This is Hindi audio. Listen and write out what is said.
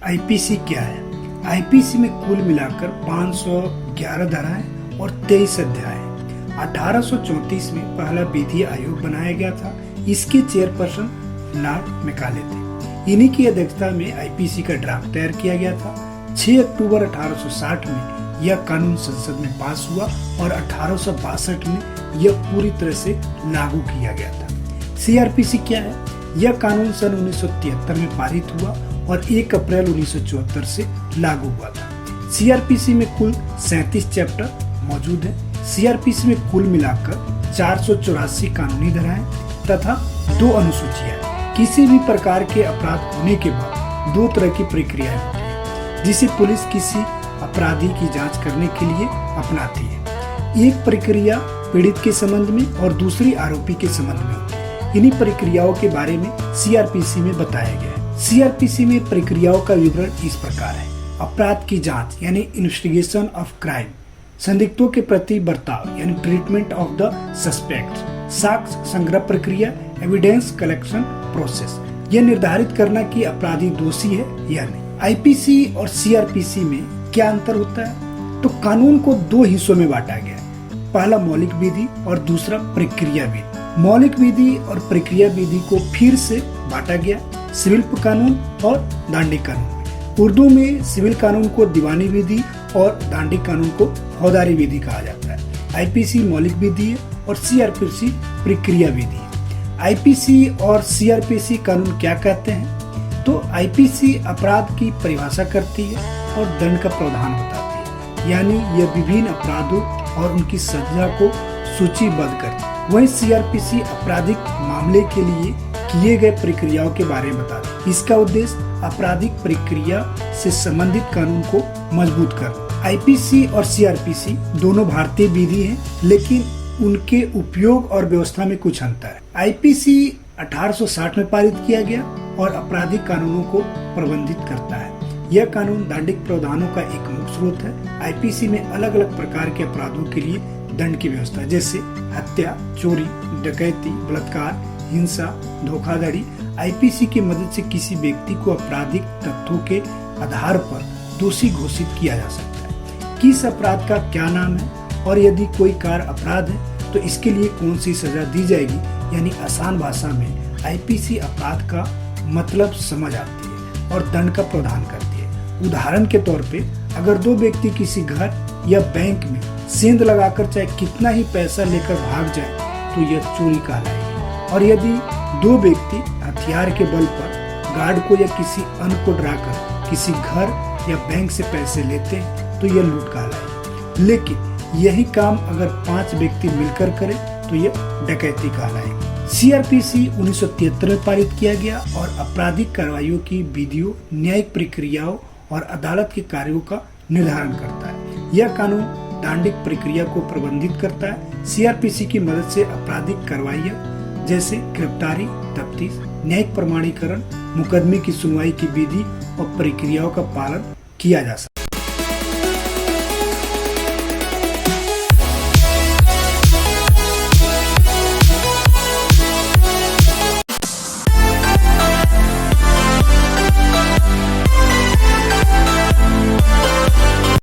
आईपीसी क्या है? आईपीसी में कुल मिलाकर 511 धाराएं और 23 अध्याय हैं। 1834 में पहला विधि आयोग बनाया गया था। इसके चेयरपर्सन लॉर्ड मैकाले थे। इन्हीं की अध्यक्षता में आईपीसी का ड्राफ्ट तैयार किया गया था। 6 अक्टूबर 1860 में यह कानून संसद में पास हुआ और 1862 में यह पूरी तरह से लागू किया गया था। सीआरपीसी क्या है? यह कानून सन 1973 में पारित हुआ और 1 अप्रैल 1974 से लागू हुआ था। सीआरपीसी में कुल 37 चैप्टर मौजूद हैं। सीआरपीसी में कुल मिलाकर 484 कानूनी धाराएं तथा 2 अनुसूचियां हैं। किसी भी प्रकार के अपराध होने के बाद 2 तरह की प्रक्रियाएं होती है जिसे पुलिस किसी अपराधी की जांच करने के लिए अपनाती है। एक प्रक्रिया पीड़ित के संबंध में और दूसरी आरोपी के संबंध में होती है। इन्हीं प्रक्रियाओं के बारे में सीआरपीसी में बताया गया है। सीआरपीसी में प्रक्रियाओं का विवरण इस प्रकार है। अपराध की जांच यानी इन्वेस्टिगेशन ऑफ क्राइम, संदिग्धों के प्रति बर्ताव यानी ट्रीटमेंट ऑफ द सस्पेक्ट, साक्ष्य संग्रह प्रक्रिया एविडेंस कलेक्शन प्रोसेस, यह निर्धारित करना कि अपराधी दोषी है या नहीं। आईपीसी और सीआरपीसी में क्या अंतर होता है? तो कानून को 2 हिस्सों में बांटा गया है। पहला मौलिक विधि और दूसरा प्रक्रिया विधि। मौलिक विधि और प्रक्रिया विधि को फिर से बांटा गया सिविल कानून और दांडी कानून। उर्दू में सिविल कानून को दीवानी विधि और दांडी कानून को फौजदारी विधि कहा जाता है। आईपीसी मौलिक विधि है और सीआरपीसी प्रक्रिया विधि है। आईपीसी और सीआरपीसी कानून क्या कहते हैं? तो आईपीसी अपराध की परिभाषा करती है और दंड का प्रावधान बताती है, यानी यह विभिन्न अपराधों और उनकी सजा को सूचीबद्ध करती है। वहीं सीआरपीसी आपराधिक मामले के लिए किए गए प्रक्रियाओं के बारे में बताती है। इसका उद्देश्य आपराधिक प्रक्रिया से संबंधित कानून को मजबूत करना। आईपीसी और सीआरपीसी दोनों भारतीय विधि हैं, लेकिन उनके उपयोग और व्यवस्था में कुछ अंतर है। आईपीसी 1860 में पारित किया गया और आपराधिक कानूनों को प्रबंधित करता है। यह कानून दांडिक प्रावधानों का एक मुख्य स्रोत है। आईपीसी में अलग अलग प्रकार के अपराधों के लिए दंड की व्यवस्था, जैसे हत्या, चोरी, डकैती, बलात्कार, हिंसा, धोखाधड़ी। आईपीसी की मदद से किसी व्यक्ति को आपराधिक तथ्यों के आधार पर दोषी घोषित किया जा सकता है। किस अपराध का क्या नाम है और यदि कोई कार्य अपराध है तो इसके लिए कौन सी सजा दी जाएगी, यानी आसान भाषा में आईपीसी अपराध का मतलब समझ आती है और दंड का प्रावधान करती है। उदाहरण के तौर पे अगर 2 व्यक्ति किसी घर या बैंक में सेंध लगाकर चाहे कितना ही पैसा लेकर भाग जाए तो यह चोरी कहलाएगी। और यदि 2 व्यक्ति हथियार के बल पर गार्ड को या किसी अन्य को डराकर किसी घर या बैंक से पैसे लेते हैं तो यह लूट कहलाएगी। लेकिन यही काम अगर 5 व्यक्ति मिलकर करें तो यह डकैती कहलाएगी। सीआरपीसी 1973 में पारित किया गया और आपराधिक कार्रवाइयों की विधियों, न्यायिक प्रक्रियाओं और अदालत के कार्यों का निर्धारण करता है। यह कानून दांडिक प्रक्रिया को प्रबंधित करता है। सीआरपीसी की मदद से आपराधिक कार्रवाइयां जैसे गिरफ्तारी, तफ्तीश, न्यायिक प्रमाणीकरण, मुकदमे की सुनवाई की विधि और प्रक्रियाओं का पालन किया जा सकता है।